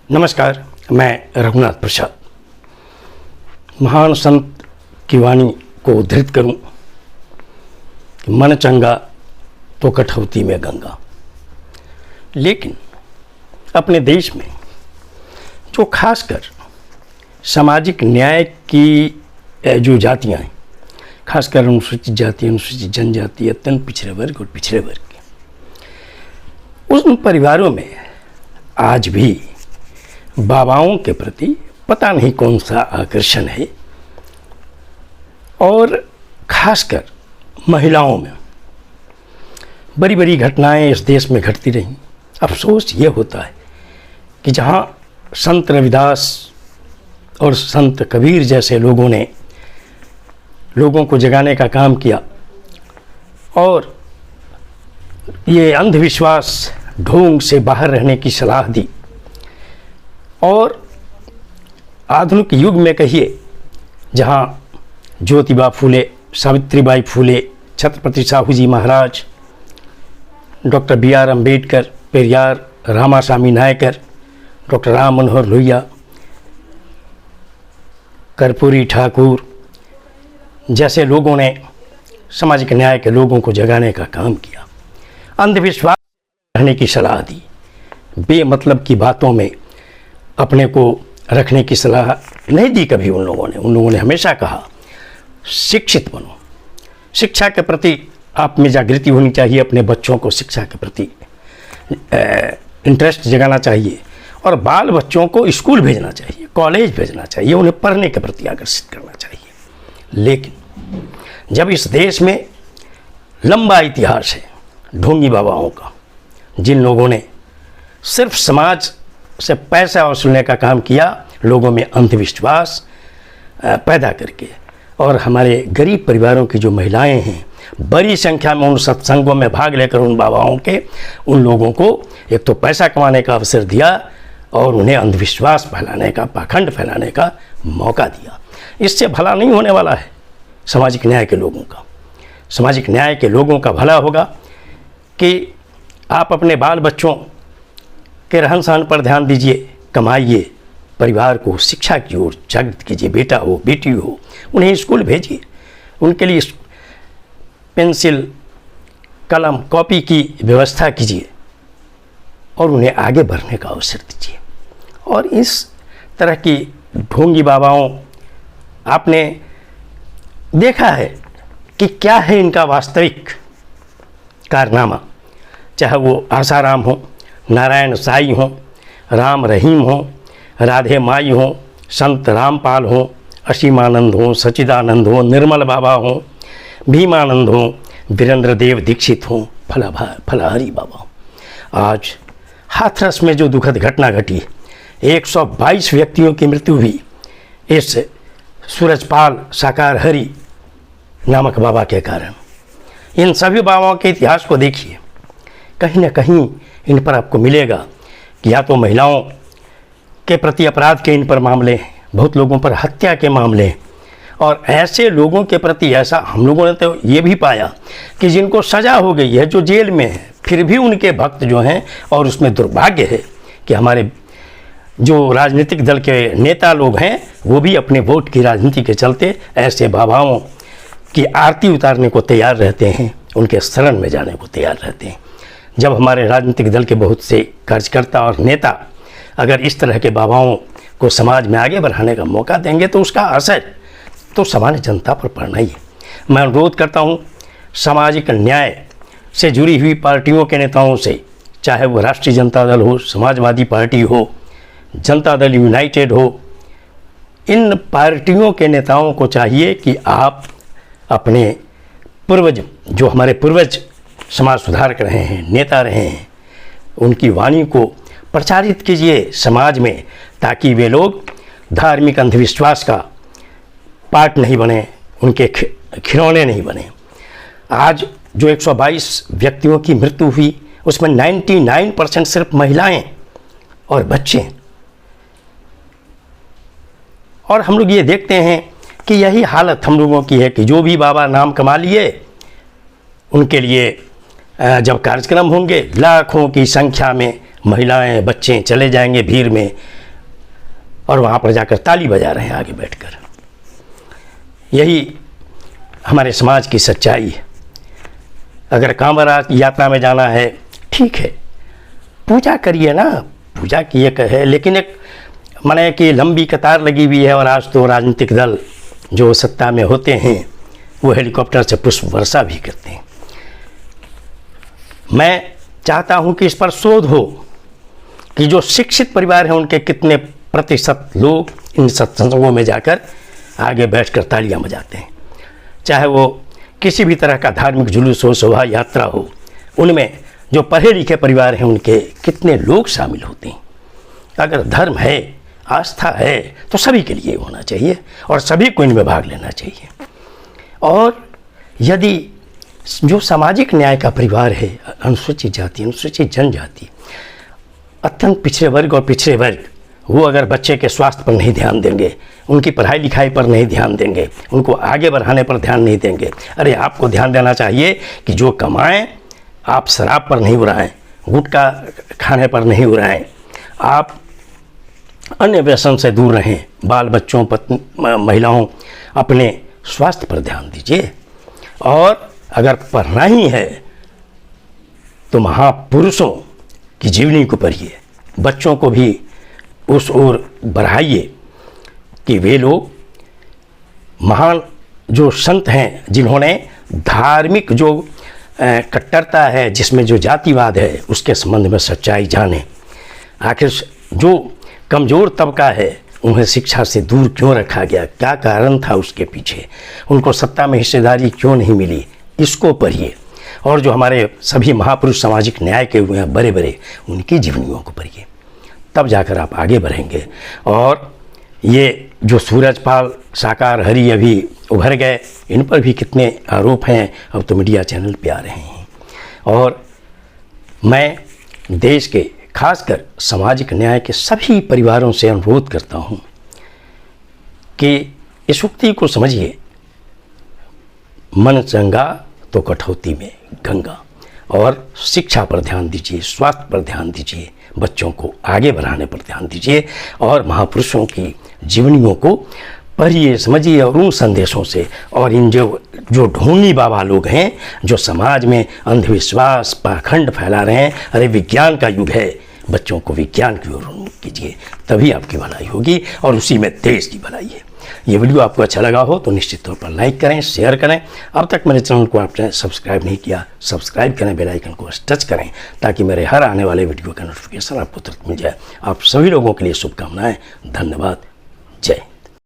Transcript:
नमस्कार, मैं रघुनाथ प्रसाद। महान संत की वाणी को उद्धृत करूं कि मन चंगा तो कठौती में गंगा। लेकिन अपने देश में जो खासकर सामाजिक न्याय की जो जातियां हैं, खासकर अनुसूचित जाति, अनुसूचित जनजाति, अत्यंत पिछड़े वर्ग और पिछड़े वर्ग के, उन परिवारों में आज भी बाबाओं के प्रति पता नहीं कौन सा आकर्षण है, और खासकर महिलाओं में बड़ी बड़ी घटनाएं इस देश में घटती रहीं। अफसोस ये होता है कि जहां संत रविदास और संत कबीर जैसे लोगों ने लोगों को जगाने का काम किया और ये अंधविश्वास ढोंग से बाहर रहने की सलाह दी, और आधुनिक युग में कहिए जहां Jyotiba Phule, Savitribai Phule, Chhatrapati Shahu ji Maharaj, doctor B R. Ambedkar, Periyar, Ramaswamy Naicker, doctor Ram Manohar Lohia, Karpoori Thakur जैसे लोगों ने सामाजिक न्याय के लोगों को जगाने का काम किया, अंधविश्वास रहने की सलाह दी, बेमतलब की बातों में अपने को रखने की सलाह नहीं दी कभी उन लोगों ने हमेशा कहा शिक्षित बनो, शिक्षा के प्रति आप में जागृति होनी चाहिए, अपने बच्चों को शिक्षा के प्रति इंटरेस्ट जगाना चाहिए और बाल बच्चों को स्कूल भेजना चाहिए, कॉलेज भेजना चाहिए, उन्हें पढ़ने के प्रति आकर्षित करना चाहिए। लेकिन जब इस देश में लंबा इतिहास है ढोंगी बाबाओं का, जिन लोगों ने सिर्फ समाज से पैसा वसूलने का काम किया, लोगों में अंधविश्वास पैदा करके, और हमारे गरीब परिवारों की जो महिलाएं हैं बड़ी संख्या में उन सत्संगों में भाग लेकर उन बाबाओं के उन लोगों को एक तो पैसा कमाने का अवसर दिया और उन्हें अंधविश्वास फैलाने का, पाखंड फैलाने का मौका दिया। इससे भला नहीं होने वाला है सामाजिक न्याय के लोगों का। सामाजिक न्याय के लोगों का भला होगा कि आप अपने बाल बच्चों के रहन सहन पर ध्यान दीजिए, कमाइए, परिवार को शिक्षा की ओर जागृत कीजिए, बेटा हो बेटी हो उन्हें स्कूल भेजिए, उनके लिए पेंसिल कलम कॉपी की व्यवस्था कीजिए और उन्हें आगे बढ़ने का अवसर दीजिए। और इस तरह की ढोंगी बाबाओं, आपने देखा है कि क्या है इनका वास्तविक कारनामा, चाहे वो आसाराम हो, नारायण साईं हो, राम रहीम हो, राधे माई हो, संत रामपाल हो, असीमानंद हो, सच्चिदानंद हो, निर्मल बाबा हो, भीमानंद हो, वीरेंद्र देव दीक्षित हो, फलाहारी बाबा हो। आज हाथरस में जो दुखद घटना घटी, 122 व्यक्तियों की मृत्यु हुई इस सूरजपाल साकार हरि नामक बाबा के कारण। इन सभी बाबाओं के इतिहास को देखिए, कहीं ना कहीं इन पर आपको मिलेगा कि या तो महिलाओं के प्रति अपराध के इन पर मामले हैं, बहुत लोगों पर हत्या के मामले हैं, और ऐसे लोगों के प्रति ऐसा हम लोगों ने तो ये भी पाया कि जिनको सज़ा हो गई है, जो जेल में है, फिर भी उनके भक्त जो हैं, और उसमें दुर्भाग्य है कि हमारे जो राजनीतिक दल के नेता लोग हैं वो भी अपने वोट की राजनीति के चलते ऐसे बाबाओं की आरती उतारने को तैयार रहते हैं, उनके शरण में जाने को तैयार रहते हैं। जब हमारे राजनीतिक दल के बहुत से कार्यकर्ता और नेता अगर इस तरह के बाबाओं को समाज में आगे बढ़ाने का मौका देंगे तो उसका असर तो सामान्य जनता पर पड़ना ही है। मैं अनुरोध करता हूँ सामाजिक न्याय से जुड़ी हुई पार्टियों के नेताओं से, चाहे वो राष्ट्रीय जनता दल हो, समाजवादी पार्टी हो, जनता दल यूनाइटेड हो, इन पार्टियों के नेताओं को चाहिए कि आप अपने पूर्वज, जो हमारे पूर्वज समाज सुधारक रहे हैं, नेता रहे हैं, उनकी वाणी को प्रचारित कीजिए समाज में, ताकि वे लोग धार्मिक अंधविश्वास का पार्ट नहीं बने, उनके खिलौने नहीं बने। आज जो 122 व्यक्तियों की मृत्यु हुई उसमें 99% सिर्फ महिलाएं और बच्चे, और हम लोग ये देखते हैं कि यही हालत हम लोगों की है कि जो भी बाबा नाम कमा लिए उनके लिए जब कार्यक्रम होंगे लाखों की संख्या में महिलाएं बच्चे चले जाएंगे भीड़ में और वहाँ पर जाकर ताली बजा रहे हैं आगे बैठकर। यही हमारे समाज की सच्चाई है। अगर कांवड़ यात्रा में जाना है, ठीक है, पूजा करिए ना, पूजा किए है, लेकिन एक माने कि लंबी कतार लगी हुई है और आज तो राजनीतिक दल जो सत्ता में होते हैं वो हेलीकॉप्टर से पुष्प वर्षा भी करते हैं। मैं चाहता हूं कि इस पर शोध हो कि जो शिक्षित परिवार हैं उनके कितने प्रतिशत लोग इन सत्संगों में जाकर आगे बैठकर तालियां बजाते हैं। चाहे वो किसी भी तरह का धार्मिक जुलूस हो, शोभा यात्रा हो, उनमें जो पढ़े लिखे परिवार हैं उनके कितने लोग शामिल होते हैं। अगर धर्म है, आस्था है, तो सभी के लिए होना चाहिए और सभी को इनमें भाग लेना चाहिए। और यदि जो सामाजिक न्याय का परिवार है, अनुसूचित जाति, अनुसूचित जनजाति, अत्यंत पिछड़े वर्ग और पिछड़े वर्ग, वो अगर बच्चे के स्वास्थ्य पर नहीं ध्यान देंगे, उनकी पढ़ाई लिखाई पर नहीं ध्यान देंगे, उनको आगे बढ़ाने पर ध्यान नहीं देंगे, अरे आपको ध्यान देना चाहिए कि जो कमाएं आप शराब पर नहीं उड़ाएं, गुटखा खाने पर नहीं उड़ाएं, आप अन्य व्यसन से दूर रहें, बाल बच्चों, पत्नी, महिलाओं, अपने स्वास्थ्य पर ध्यान दीजिए। और अगर पढ़ना ही है तो महापुरुषों की जीवनी को पढ़िए, बच्चों को भी उस ओर बढ़ाइए कि वे लोग महान जो संत हैं जिन्होंने धार्मिक जो कट्टरता है, जिसमें जो जातिवाद है, उसके संबंध में सच्चाई जाने। आखिर जो कमज़ोर तबका है उन्हें शिक्षा से दूर क्यों रखा गया, क्या कारण था उसके पीछे, उनको सत्ता में हिस्सेदारी क्यों नहीं मिली, इसको पढ़िए। और जो हमारे सभी महापुरुष सामाजिक न्याय के हुए हैं बड़े बड़े, उनकी जीवनियों को पढ़िए, तब जाकर आप आगे बढ़ेंगे। और ये जो सूरजपाल, साकार हरि अभी उभर गए, इन पर भी कितने आरोप हैं, अब तो मीडिया चैनल पे आ रहे हैं। और मैं देश के खासकर सामाजिक न्याय के सभी परिवारों से अनुरोध करता हूं कि इस उक्ति को समझिए, मन चंगा तो कठौती में गंगा। और शिक्षा पर ध्यान दीजिए, स्वास्थ्य पर ध्यान दीजिए, बच्चों को आगे बढ़ाने पर ध्यान दीजिए और महापुरुषों की जीवनियों को पढ़िए, समझिए। और उन संदेशों से और इन जो ढोंगी बाबा लोग हैं जो समाज में अंधविश्वास, पाखंड फैला रहे हैं, अरे विज्ञान का युग है, बच्चों को विज्ञान की ओर उन्मुख कीजिए, तभी आपकी भलाई होगी और उसी में देश की भलाई है। ये वीडियो आपको अच्छा लगा हो तो निश्चित तौर पर लाइक करें, शेयर करें। अब तक मेरे चैनल को आपने सब्सक्राइब नहीं किया, सब्सक्राइब करें, बेल आइकन को टच करें ताकि मेरे हर आने वाले वीडियो का नोटिफिकेशन आपको तुरंत मिल जाए। आप सभी लोगों के लिए शुभकामनाएं। धन्यवाद। जय